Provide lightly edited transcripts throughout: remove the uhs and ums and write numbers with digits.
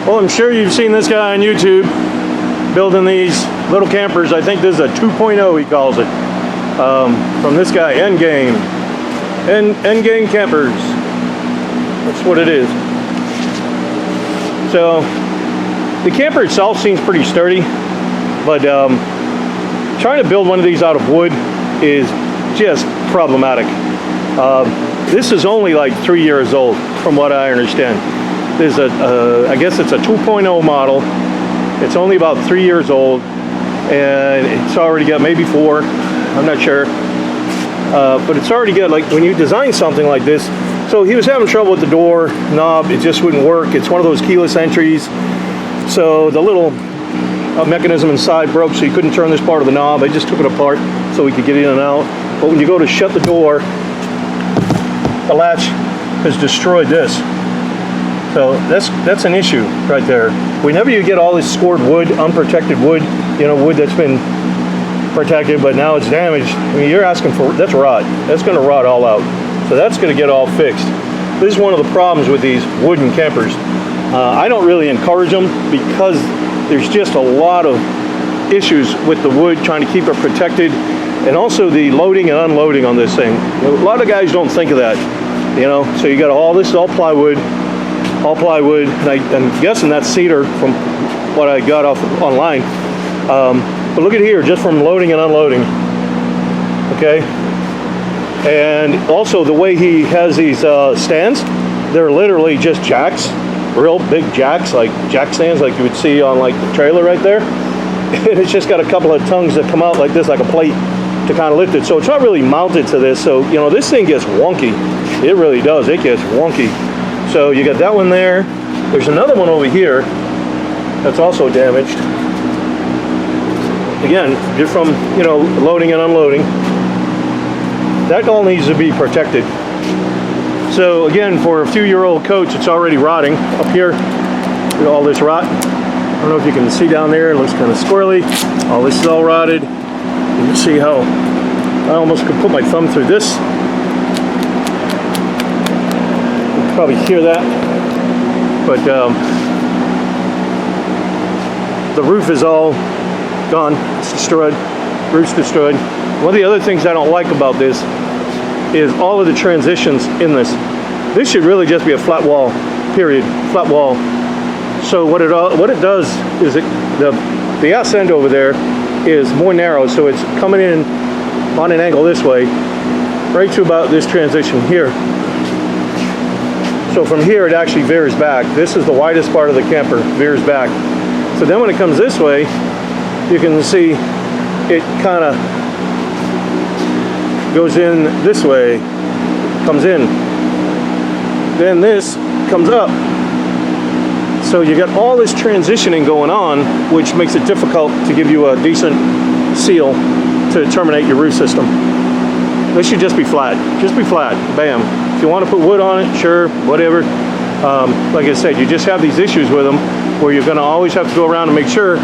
Well, I'm sure you've seen this guy on YouTube building these little campers. I think this is a 2.0, he calls it. From this guy, Endgame. Endgame campers. That's what it is. So, the camper itself seems pretty sturdy, but trying to build one of these out of wood is just problematic. This is only like 3 years old, from what I understand. There's I guess it's a 2.0 model. It's only about 3 years old, and it's already got maybe 4. I'm not sure, but it's already got, like, when you design something like this. So he was having trouble with the door knob. It just wouldn't work. It's one of those keyless entries. So the little mechanism inside broke, so you couldn't turn this part of the knob. I just took it apart so we could get in and out. But when you go to shut the door, the latch has destroyed this. So that's an issue right there. Whenever you get all this scored wood, unprotected wood, you know, wood that's been protected, but now it's damaged, I mean, you're asking for, that's rot. That's going to rot all out. So that's going to get all fixed. This is one of the problems with these wooden campers. I don't really encourage them because there's just a lot of issues with the wood, trying to keep it protected, and also the loading and unloading on this thing. You know, a lot of guys don't think of that, you know. So you got this is all plywood, and I'm guessing that's cedar from what I got off online. But look at here, just from loading and unloading. Okay. And also the way he has these stands, they're literally just jacks, real big jacks, like jack stands like you would see on like the trailer right there. And it's just got a couple of tongues that come out like this, like a plate, to kind of lift it. So it's not really mounted to this. So, you know, this thing gets wonky. It really does. It gets wonky. So you got that one there. There's another one over here that's also damaged. Again, just from, you know, loading and unloading. That all needs to be protected. So again, for a few-year-old coach, it's already rotting up here. Look at all this rot. I don't know if you can see down there. It looks kind of squirrely. All this is all rotted. You can see how I almost could put my thumb through this. You can probably hear that. But the roof is all gone. It's destroyed. Roof's destroyed. One of the other things I don't like about this is all of the transitions in this. This should really just be a flat wall, period, flat wall. So what it does is the ass end over there is more narrow, so it's coming in on an angle this way, right to about this transition here. So from here it actually veers back. This is the widest part of the camper, veers back. So then when it comes this way, you can see it kind of goes in this way, comes in. Then this comes up. So you got all this transitioning going on, which makes it difficult to give you a decent seal to terminate your roof system. This should just be flat. Just be flat. Bam. If you want to put wood on it, sure, whatever. Like I said, you just have these issues with them where you're going to always have to go around and make sure.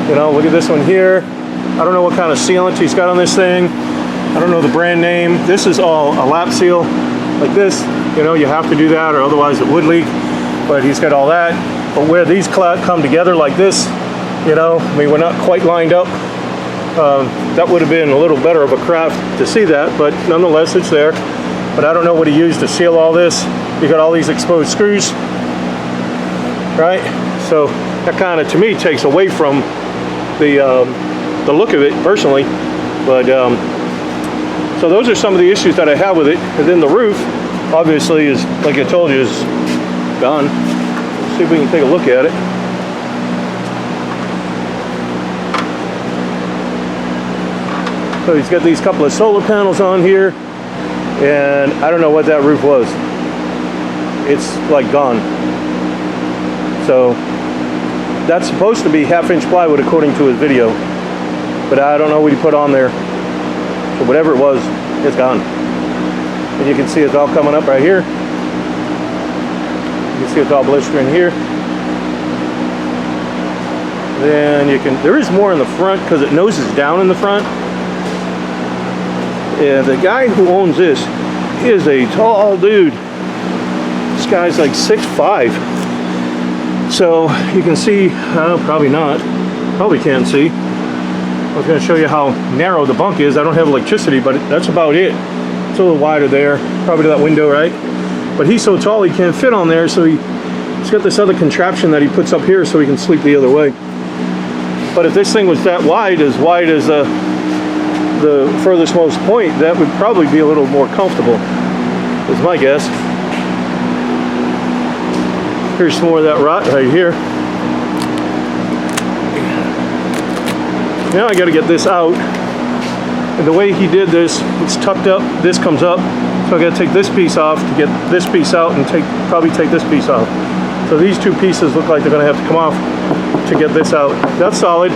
You know, look at this one here. I don't know what kind of sealant he's got on this thing. I don't know the brand name. This is all a lap seal like this. You know, you have to do that or otherwise it would leak. But he's got all that. But where these come together like this, you know, I mean, we're not quite lined up. That would have been a little better of a craft to see that, but nonetheless, it's there. But I don't know what he used to seal all this. You got all these exposed screws, right? So that kind of, to me, takes away from the look of it personally. But so those are some of the issues that I have with it. And then the roof, obviously, is, like I told you, is gone. Let's see if we can take a look at it. So he's got these couple of solar panels on here, and I don't know what that roof was. It's like gone. So that's supposed to be 1/2-inch plywood according to his video, but I don't know what he put on there. So whatever it was, it's gone. And you can see it's all coming up right here. You can see it's all blistering here. Then you can, there is more in the front because it noses down in the front. Yeah, the guy who owns this is a tall dude. This guy's like 6'5". So you can see, probably not, probably can't see. I was going to show you how narrow the bunk is. I don't have electricity, but that's about it. It's a little wider there, probably to that window, right? But he's so tall he can't fit on there, so he's got this other contraption that he puts up here so he can sleep the other way. But if this thing was that wide as the furthest most point, that would probably be a little more comfortable, is my guess. Here's some more of that rot right here. Now I got to get this out. And the way he did this, it's tucked up, this comes up. So I got to take this piece off to get this piece out and probably take this piece off. So these two pieces look like they're going to have to come off to get this out. That's solid.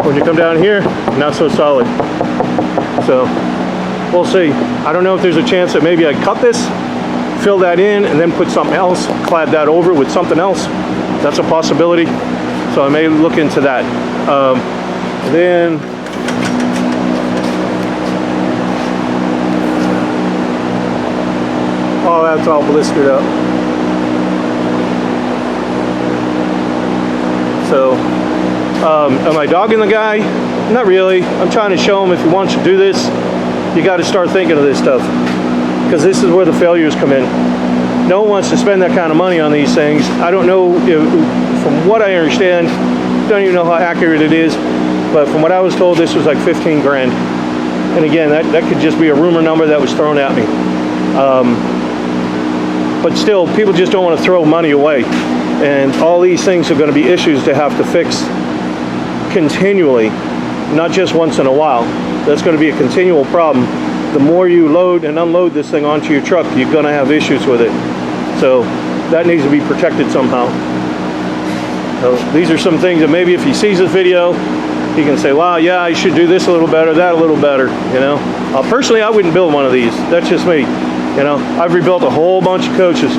When you come down here, not so solid. So we'll see. I don't know if there's a chance that maybe I cut this, fill that in, and then put something else, clad that over with something else. That's a possibility. So I may look into that. Then oh, that's all blistered up. So am I dogging the guy? Not really. I'm trying to show him if he wants to do this, you got to start thinking of this stuff, because this is where the failures come in. No one wants to spend that kind of money on these things. I don't know, from what I understand, don't even know how accurate it is, but from what I was told, this was like 15 grand. And again, that could just be a rumor number that was thrown at me. But still, people just don't want to throw money away. And all these things are going to be issues to have to fix continually, not just once in a while. That's going to be a continual problem. The more you load and unload this thing onto your truck, you're going to have issues with it. So that needs to be protected somehow. So these are some things that maybe if he sees this video, he can say, wow, yeah, I should do this a little better, that a little better, you know. Personally, I wouldn't build one of these. That's just me. You know, I've rebuilt a whole bunch of coaches.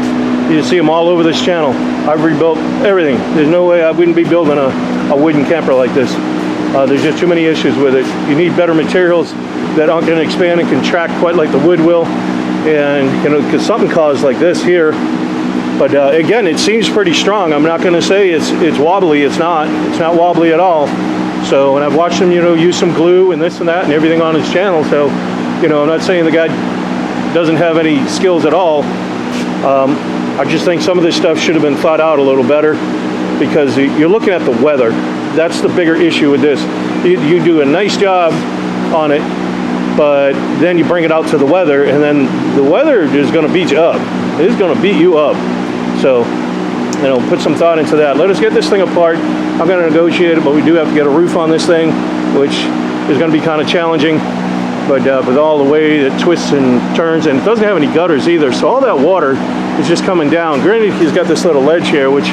You see them all over this channel. I've rebuilt everything. There's no way I wouldn't be building a wooden camper like this. There's just too many issues with it. You need better materials that aren't going to expand and contract quite like the wood will. And, you know, because something caused like this here. But again, it seems pretty strong. I'm not going to say it's wobbly. It's not. It's not wobbly at all. So, and I've watched him, you know, use some glue and this and that and everything on his channel. So, you know, I'm not saying the guy doesn't have any skills at all. I just think some of this stuff should have been thought out a little better, because you're looking at the weather. That's the bigger issue with this. You do a nice job on it, but then you bring it out to the weather, and then the weather is going to beat you up. It is going to beat you up. So, you know, put some thought into that. Let us get this thing apart. I'm going to negotiate it, but we do have to get a roof on this thing, which is going to be kind of challenging. But with all the way it twists and turns, and it doesn't have any gutters either, so all that water is just coming down. Granted, he's got this little ledge here, which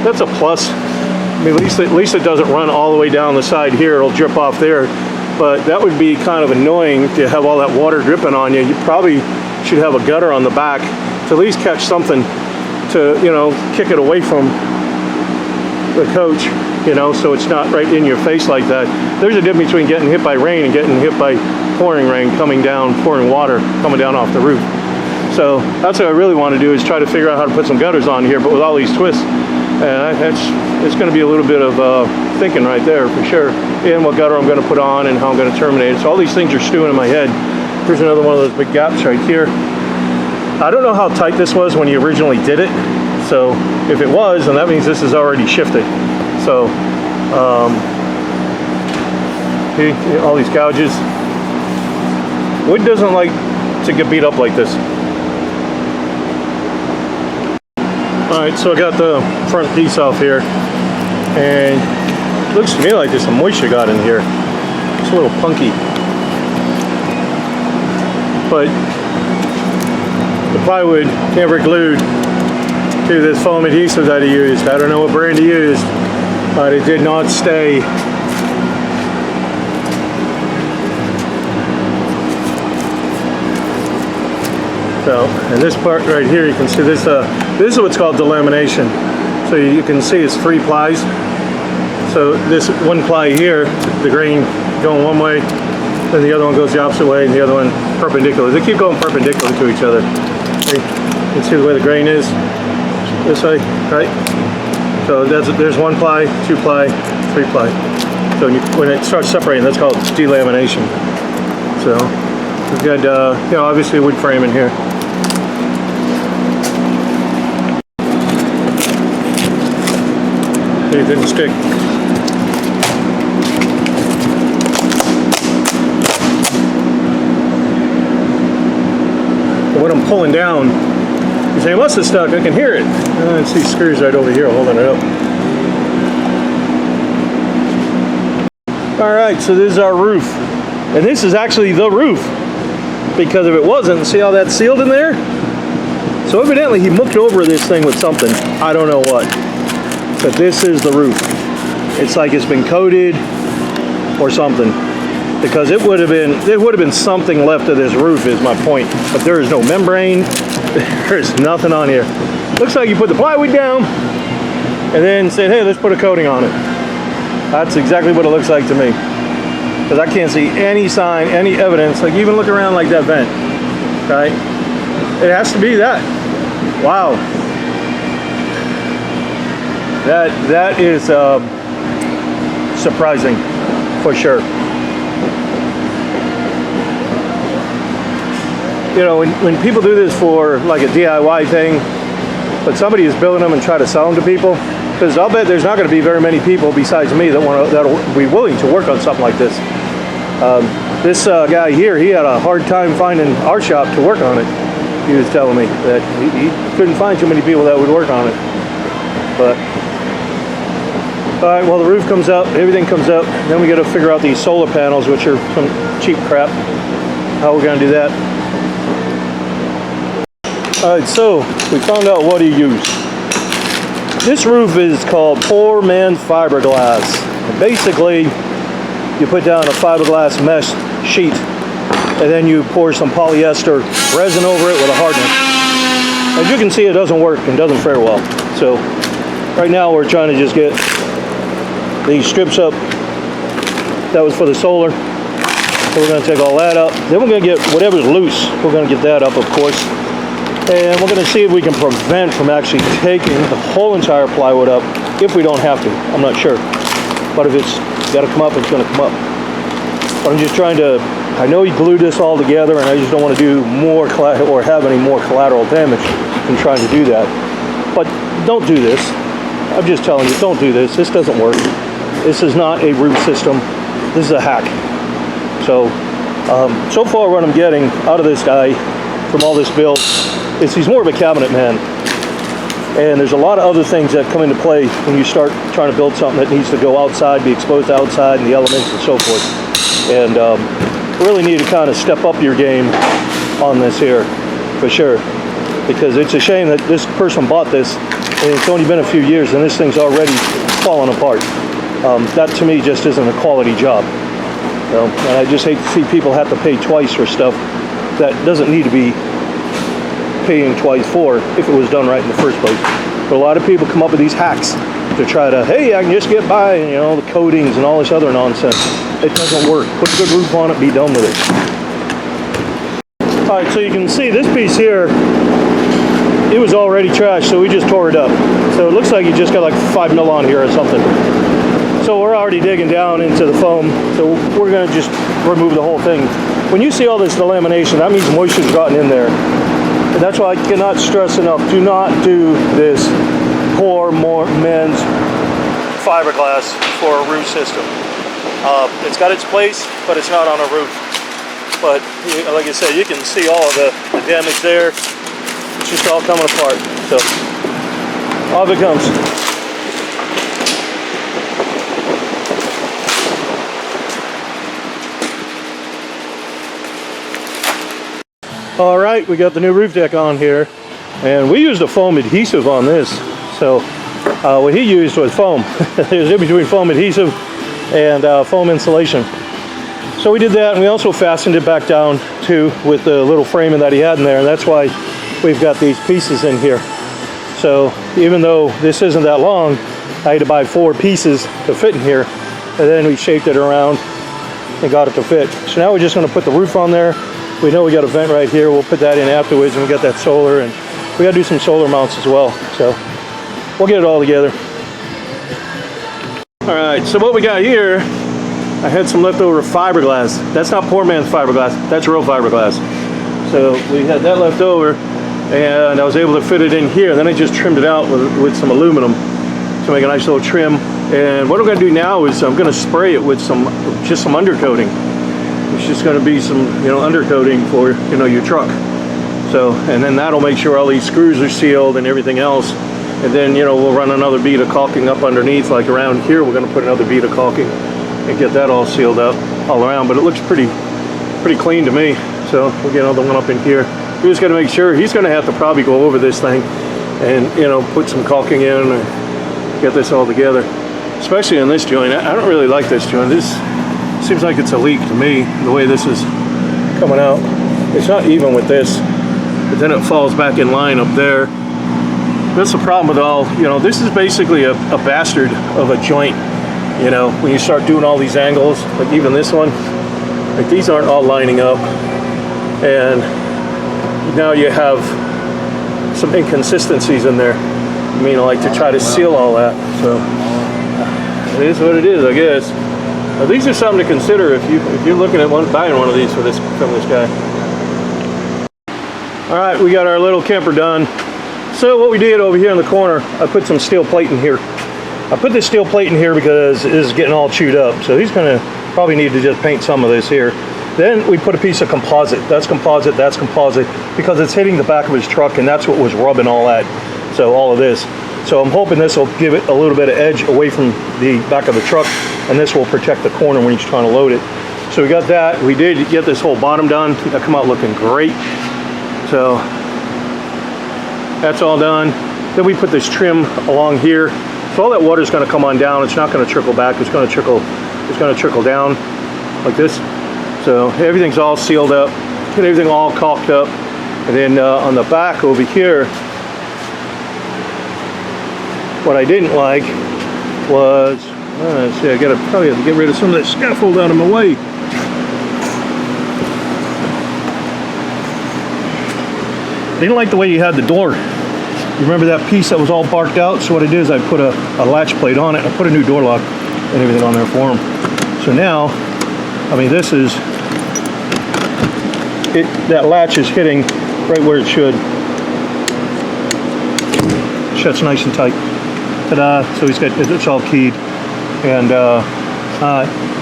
that's a plus. I mean, at least it doesn't run all the way down the side here. It'll drip off there. But that would be kind of annoying to have all that water dripping on you. You probably should have a gutter on the back to at least catch something to, you know, kick it away from the coach, you know, so it's not right in your face like that. There's a difference between getting hit by rain and getting hit by pouring rain coming down, pouring water coming down off the roof. So that's what I really want to do, is try to figure out how to put some gutters on here, but with all these twists, it's going to be a little bit of thinking right there for sure, and what gutter I'm going to put on and how I'm going to terminate it. So all these things are stewing in my head. Here's another one of those big gaps right here. I don't know how tight this was when you originally did it, so if it was, then that means this is already shifted. So see, all these gouges. Wood doesn't like to get beat up like this. Alright, so I got the front piece off here, and it looks to me like there's some moisture got in here. It's a little punky. But the plywood never glued to this foam adhesive that he used. I don't know what brand he used, but it did not stay. So, and this part right here, you can see this. This is what's called delamination. So you can see it's 3 plies. So this one ply here, the grain going one way, then the other one goes the opposite way, and the other one perpendicular. They keep going perpendicular to each other. Okay. You can see the way the grain is this way, right? So there's 1 ply, 2 ply, 3 ply. So when it starts separating, that's called delamination. So we've got, you know, obviously a wood frame in here. It didn't stick. But when I'm pulling down, you say, it must have stuck, I can hear it. And see screws right over here holding it up. All right, so this is our roof. And this is actually the roof. Because if it wasn't, see how that's sealed in there? So evidently he mucked over this thing with something. I don't know what. But this is the roof. It's like it's been coated or something. Because there would have been something left of this roof is my point. But there is no membrane. There's nothing on here. Looks like you put the plywood down and then said, hey, let's put a coating on it. That's exactly what it looks like to me. Because I can't see any sign, any evidence. Like even look around like that vent, right? It has to be that. Wow. That is surprising for sure. You know, when people do this for like a DIY thing, but somebody is building them and try to sell them to people, because I'll bet there's not going to be very many people besides me that'll be willing to work on something like this. This guy here, he had a hard time finding our shop to work on it. He was telling me that he couldn't find too many people that would work on it. But all right, well, the roof comes up, everything comes up. Then we got to figure out these solar panels, which are some cheap crap. How we're going to do that? All right, so we found out what he used. This roof is called Poor Man's Fiberglass. And basically, you put down a fiberglass mesh sheet, and then you pour some polyester resin over it with a hardener. As you can see, it doesn't work and doesn't fare well. So right now we're trying to just get these strips up. That was for the solar. So we're going to take all that up. Then we're going to get whatever's loose. We're going to get that up, of course. And we're going to see if we can prevent from actually taking the whole entire plywood up if we don't have to. I'm not sure. But if it's got to come up, it's going to come up. But I'm just trying to, I know he glued this all together and I just don't want to do more or have any more collateral damage in trying to do that. But don't do this. I'm just telling you, don't do this. This doesn't work. This is not a roof system. This is a hack. So, so far what I'm getting out of this guy from all this build is he's more of a cabinet man. And there's a lot of other things that come into play when you start trying to build something that needs to go outside, be exposed to outside, and the elements and so forth. And really need to kind of step up your game on this here, for sure. Because it's a shame that this person bought this, and it's only been a few years, and this thing's already falling apart. That to me just isn't a quality job. And I just hate to see people have to pay twice for stuff that doesn't need to be paying twice for if it was done right in the first place. But a lot of people come up with these hacks to try to, hey, I can just get by, you know, the coatings and all this other nonsense. It doesn't work. Put a good roof on it, be done with it. All right, so you can see this piece here, it was already trashed, so we just tore it up. So it looks like you just got like 5 mil on here or something. So we're already digging down into the foam, so we're gonna just remove the whole thing. When you see all this delamination, that means moisture's gotten in there. And that's why I cannot stress enough, do not do this poor men's fiberglass for a roof system. It's got its place, but it's not on a roof. But like I said, you can see all of the damage there. It's just all coming apart. So off it comes. All right, we got the new roof deck on here, and we used a foam adhesive on this. So what he used was foam. There's in between foam adhesive and foam insulation. So we did that, and we also fastened it back down too with the little framing that he had in there, and that's why we've got these pieces in here. So even though this isn't that long, I had to buy 4 pieces to fit in here, and then we shaped it around and got it to fit. So now we're just going to put the roof on there. We know we got a vent right here. We'll put that in afterwards, and we got that solar, and we got to do some solar mounts as well. So we'll get it all together. All right, so what we got here, I had some leftover fiberglass. That's not poor man's fiberglass, that's real fiberglass. So we had that left over, and I was able to fit it in here. Then I just trimmed it out with some aluminum to make a nice little trim. And what I'm gonna do now is I'm gonna spray it with just some undercoating. It's just gonna be some, undercoating for, your truck. So, and then that'll make sure all these screws are sealed and everything else. And then, we'll run another bead of caulking up underneath, like around here, we're gonna put another bead of caulking and get that all sealed up all around. But it looks pretty clean to me. So we'll get another one up in here. We just gotta make sure, he's gonna have to probably go over this thing and, put some caulking in and get this all together. Especially in this joint. I don't really like this joint. This seems like it's a leak to me, the way this is coming out. It's not even with this, but then it falls back in line up there. That's the problem with all, this is basically a bastard of a joint. When you start doing all these angles, like even this one, like these aren't all lining up. And now you have some inconsistencies in there. Like to try to seal all that. So it is what it is, I guess. Now, these are something to consider if you're looking at buying one of these from this guy. All right, we got our little camper done. So what we did over here in the corner, I put some steel plate in here. I put this steel plate in here because it is getting all chewed up. So he's gonna probably need to just paint some of this here. Then we put a piece of composite. That's composite, that's composite, because it's hitting the back of his truck, and that's what was rubbing all that. So all of this. So I'm hoping this will give it a little bit of edge away from the back of the truck, and this will protect the corner when he's trying to load it. So we got that. We did get this whole bottom done. That come out looking great. So that's all done. Then we put this trim along here. So all that water is going to come on down. It's not going to trickle back. It's going to trickle down like this. So everything's all sealed up. Get everything all caulked up. And then on the back over here, what I didn't like was, let's see, I probably have to get rid of some of that scaffold out of my way. I didn't like the way you had the door. You remember that piece that was all barked out? So what I did is I put a latch plate on it. I put a new door lock and everything on there for him. So now, this is, that latch is hitting right where it should. Shuts nice and tight. Ta-da! So it's all keyed. And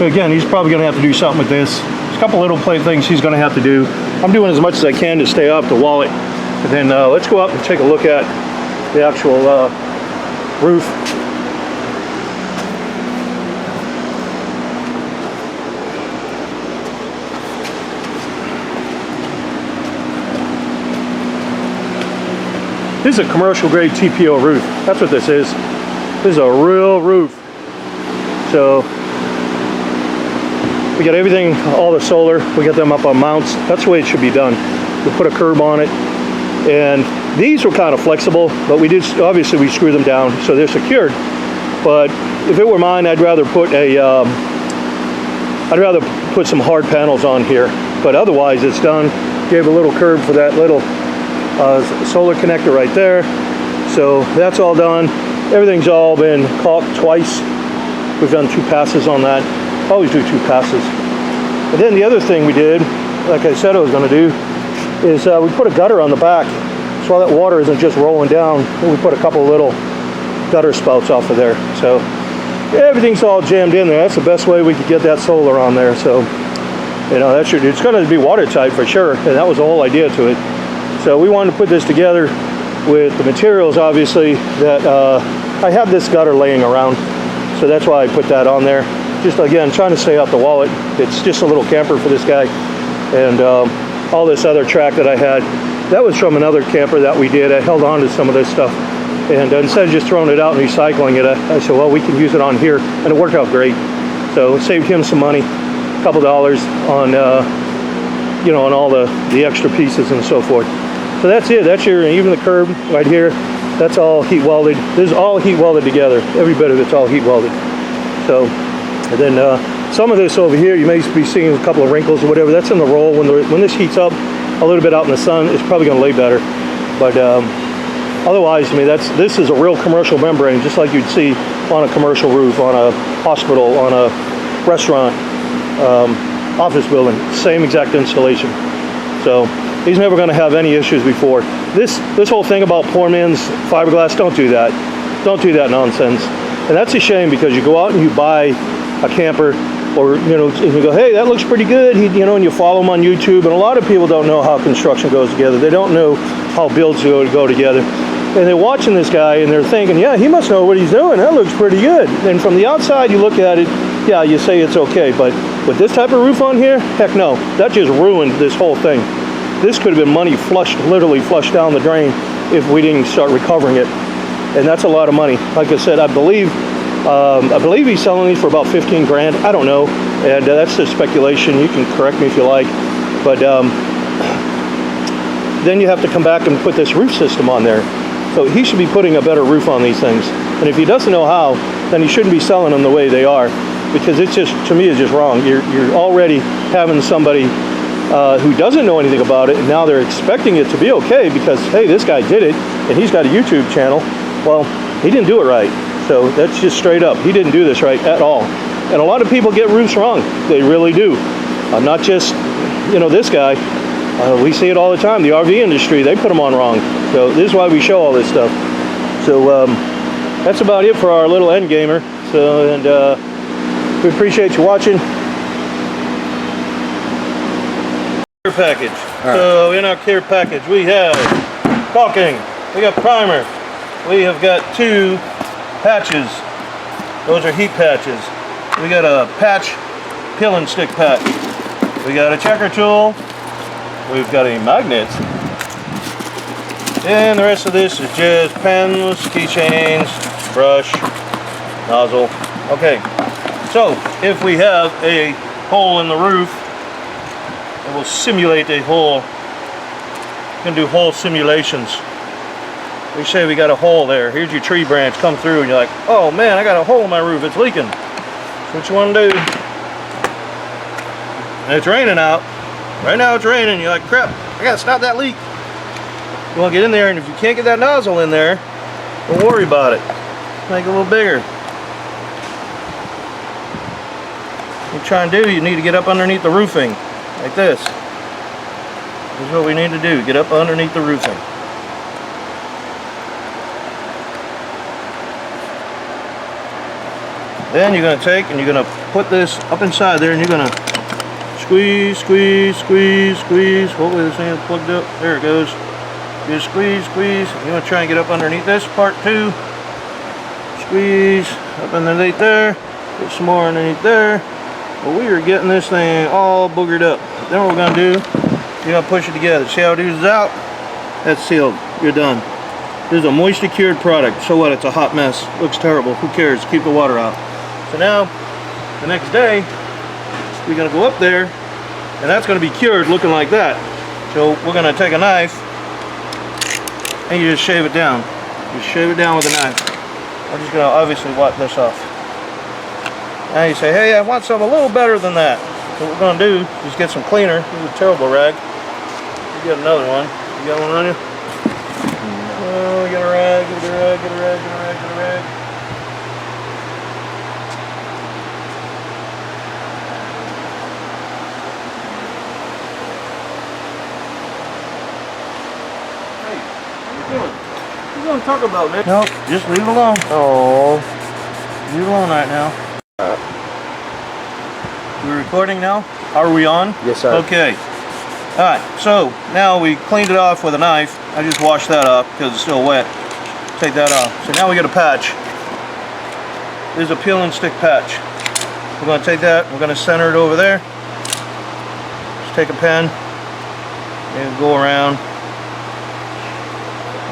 again, he's probably going to have to do something with this. There's a couple little plate things he's going to have to do. I'm doing as much as I can to stay off the wallet. And then let's go up and take a look at the actual roof. This is a commercial grade TPO roof. That's what this is. This is a real roof. So we got everything, all the solar, we got them up on mounts. That's the way it should be done. We put a curb on it. And these were kind of flexible, but obviously we screw them down so they're secured. But if it were mine, I'd rather put some hard panels on here. But otherwise it's done. Gave a little curb for that little solar connector right there. So that's all done. Everything's all been caulked twice. We've done 2 passes on that. Always do 2 passes. And then the other thing we did, like I said I was going to do, is we put a gutter on the back. So all that water isn't just rolling down. We put a couple little gutter spouts off of there. So everything's all jammed in there. That's the best way we could get that solar on there. So, it's going to be watertight for sure. And that was the whole idea to it. So we wanted to put this together with the materials, obviously, that I have this gutter laying around. So that's why I put that on there. Just, again, trying to stay off the wallet. It's just a little camper for this guy. And all this other track that I had, that was from another camper that we did. I held on to some of this stuff. And instead of just throwing it out and recycling it, I said, well, we can use it on here. And it worked out great. So it saved him some money, a couple dollars on, on all the extra pieces and so forth. So that's it. That's even the curb right here. That's all heat welded. This is all heat welded together. Every bit of it's all heat welded. So, and then some of this over here, you may be seeing a couple of wrinkles or whatever. That's in the roll. When this heats up a little bit out in the sun, it's probably going to lay better. But Otherwise, I mean, this is a real commercial membrane, just like you'd see on a commercial roof, on a hospital, on a restaurant, office building. Same exact installation. So he's never going to have any issues before. This whole thing about poor man's fiberglass, don't do that. Don't do that nonsense. And that's a shame, because you go out and you buy a camper, or and you go, hey, that looks pretty good. And you follow him on YouTube. And a lot of people don't know how construction goes together. They don't know how builds go together. And they're watching this guy and they're thinking, yeah, he must know what he's doing. That looks pretty good. And from the outside, you look at it, yeah, you say it's okay. But with this type of roof on here, heck no. That just ruined this whole thing. This could have been money literally flushed down the drain if we didn't start recovering it. And that's a lot of money. Like I said, I believe he's selling these for about 15 grand. I don't know. And that's just speculation. You can correct me if you like. But then you have to come back and put this roof system on there. So he should be putting a better roof on these things. And if he doesn't know how, then he shouldn't be selling them the way they are, because it's just, to me, it's just wrong. You're already having somebody who doesn't know anything about it, and now they're expecting it to be okay because, hey, this guy did it and he's got a YouTube channel. Well, he didn't do it right. So that's just straight up. He didn't do this right at all. And a lot of people get roofs wrong. They really do. Not just, this guy. We see it all the time. The RV industry, they put them on wrong. So this is why we show all this stuff. So that's about it for our little Endgamer. So, and we appreciate you watching. Care package. Right. So in our care package, we have caulking. We got primer. We have got 2 patches. Those are heat patches. We got a patch peel and stick patch. We got a checker tool. We've got a magnet, and the rest of this is just pens, keychains, brush, nozzle. Okay, so if we have a hole in the roof, and we'll simulate a hole. We can do hole simulations. We say we got a hole there. Here's your tree branch come through, and you're like, oh man, I got a hole in my roof, it's leaking. So what you want to do? And it's raining out. Right now it's raining, you're like, crap, I gotta stop that leak. You wanna get in there, and if you can't get that nozzle in there, don't worry about it. Make it a little bigger. What you try and do, you need to get up underneath the roofing, like this. This is what we need to do, get up underneath the roofing. Then you're gonna take and you're gonna put this up inside there, and you're gonna squeeze, squeeze, squeeze, squeeze. Hopefully this thing is plugged up. There it goes. Just squeeze, squeeze. You want to try and get up underneath this part too. Squeeze up underneath there. Put some more underneath there. Well, we are getting this thing all boogered up. Then what we're going to do, you're going to push it together. See how it oozes out? That's sealed. You're done. This is a moisture cured product. So what? It's a hot mess. Looks terrible. Who cares? Keep the water out. So now, the next day, we're going to go up there, and that's going to be cured looking like that. So we're going to take a knife and you just shave it down. You shave it down with a knife. I'm just going to obviously wipe this off. Now you say, hey, I want something a little better than that. So what we're going to do is get some cleaner. This is a terrible rag. You got another one. You got one on you? Oh, get a rag, get a rag, get a rag, get a rag, get a rag. What are you talk about, man? Nope, just leave it alone. Oh, leave it alone right now. We're recording now? Are we on? Yes, sir. Okay. Alright, so now we cleaned it off with a knife. I just washed that off because it's still wet. Take that off. So now we got a patch. This is a peel and stick patch. We're going to take that, we're going to center it over there. Just take a pen and go around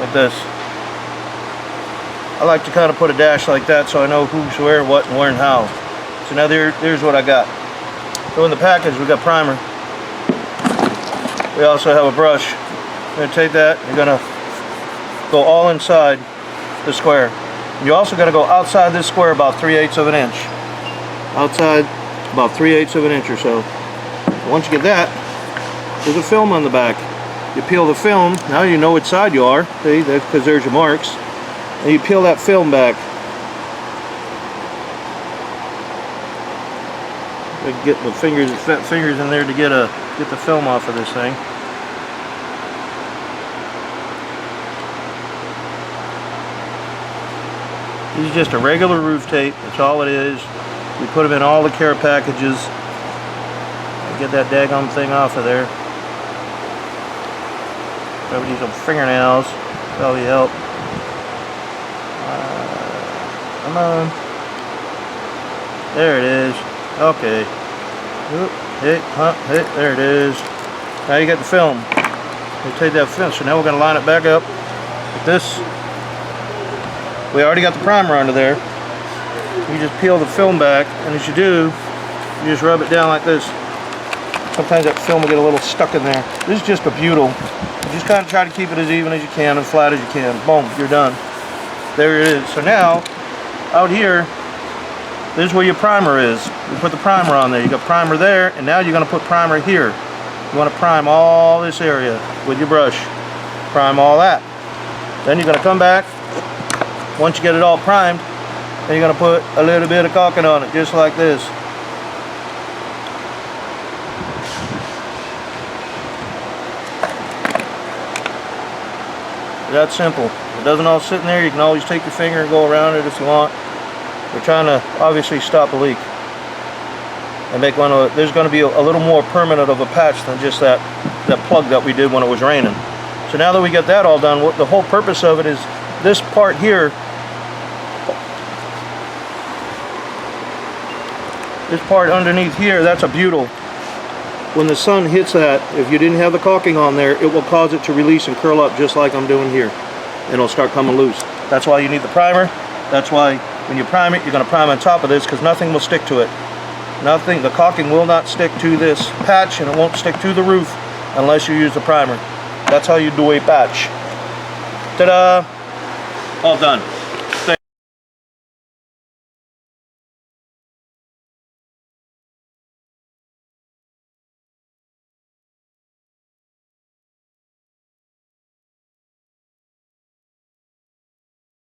like this. I like to kind of put a dash like that so I know who's where, what, and where, and how. So now there's what I got. So in the package we got primer. We also have a brush. You're going to take that, you're going to go all inside the square. You're also going to go outside this square about 3/8 of an inch. Outside about 3/8 of an inch or so. Once you get that, there's a film on the back. You peel the film. Now you know which side you are. See, that's because there's your marks. And you peel that film back. Get my fingers, fat fingers in there to get the film off of this thing. This is just a regular roof tape. That's all it is. We put them in all the care packages. Get that daggone thing off of there. Probably use some fingernails. Probably help. Come on. There it is. Okay. There it is. Now you got the film. You take that film. So now we're going to line it back up with this. We already got the primer under there. You just peel the film back, and as you do, you just rub it down like this. Sometimes that film will get a little stuck in there. This is just a beautiful. You just kind of try to keep it as even as you can and flat as you can. Boom, you're done. There it is. So now, out here, this is where your primer is. You put the primer on there. You got primer there, and now you're going to put primer here. You want to prime all this area with your brush. Prime all that. Then you're going to come back. Once you get it all primed, then you're going to put a little bit of caulking on it, just like this. That's simple. It doesn't all sit in there. You can always take your finger and go around it if you want. We're trying to obviously stop a leak and make one of. There's going to be a little more permanent of a patch than just that plug that we did when it was raining. So now that we get that all done, the whole purpose of it is this part here. This part underneath here, that's a butyl. When the sun hits that, if you didn't have the caulking on there, it will cause it to release and curl up just like I'm doing here. And it'll start coming loose. That's why you need the primer. That's why when you prime it, you're going to prime on top of this because nothing will stick to it. Nothing, the caulking will not stick to this patch and it won't stick to the roof unless you use the primer. That's how you do a patch. Ta-da! All done.